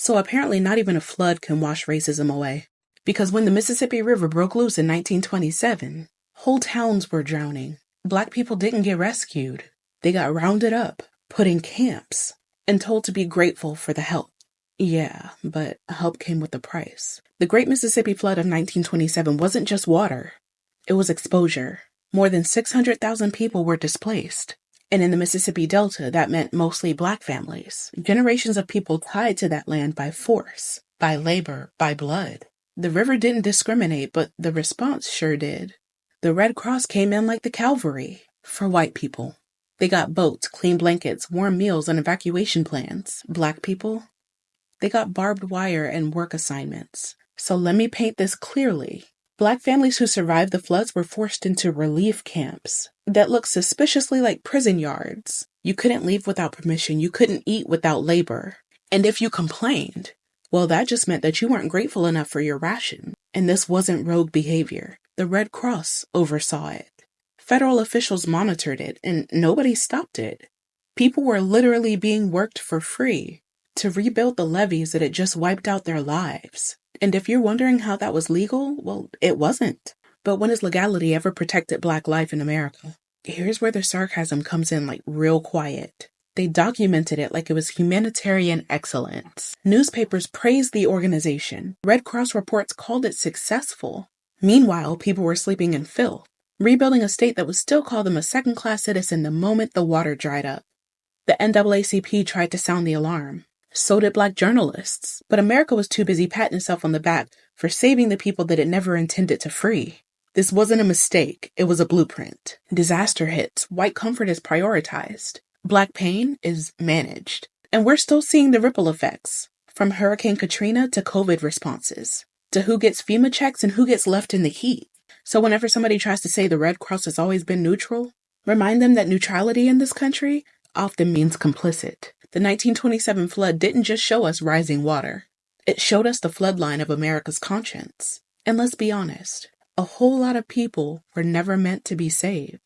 So apparently not even a flood can wash racism away. Because when the Mississippi River broke loose in 1927, whole towns were drowning. Black people didn't get rescued. They got rounded up, put in camps, and told to be grateful for the help. Yeah, but help came with a price. The Great Mississippi Flood of 1927 wasn't just water. It was exposure. More than 600,000 people were displaced. And in the Mississippi Delta, that meant mostly Black families. Generations of people tied to that land by force, by labor, by blood. The river didn't discriminate, but the response sure did. The Red Cross came in like the cavalry for white people. They got boats, clean blankets, warm meals, and evacuation plans. Black people, they got barbed wire and work assignments. So let me paint this clearly. Black families who survived the floods were forced into relief camps that looked suspiciously like prison yards. You couldn't leave without permission. You couldn't eat without labor. And if you complained, well, that just meant that you weren't grateful enough for your ration. And this wasn't rogue behavior. The Red Cross oversaw it. Federal officials monitored it, and nobody stopped it. People were literally being worked for free to rebuild the levees that had just wiped out their lives. And if you're wondering how that was legal, well, it wasn't. But when has legality ever protected Black life in America? Here's where the sarcasm comes in like real quiet. They documented it like it was humanitarian excellence. Newspapers praised the organization. Red Cross reports called it successful. Meanwhile, people were sleeping in filth, rebuilding a state that would still call them a second-class citizen the moment the water dried up. The NAACP tried to sound the alarm. So did Black journalists. But America was too busy patting itself on the back for saving the people that it never intended to free. This wasn't a mistake. It was a blueprint. Disaster hits. White comfort is prioritized. Black pain is managed. And we're still seeing the ripple effects, from Hurricane Katrina to COVID responses, to who gets FEMA checks and who gets left in the heat. So whenever somebody tries to say the Red Cross has always been neutral, remind them that neutrality in this country often means complicit. The 1927 flood didn't just show us rising water. It showed us the floodline of America's conscience. And let's be honest, a whole lot of people were never meant to be saved.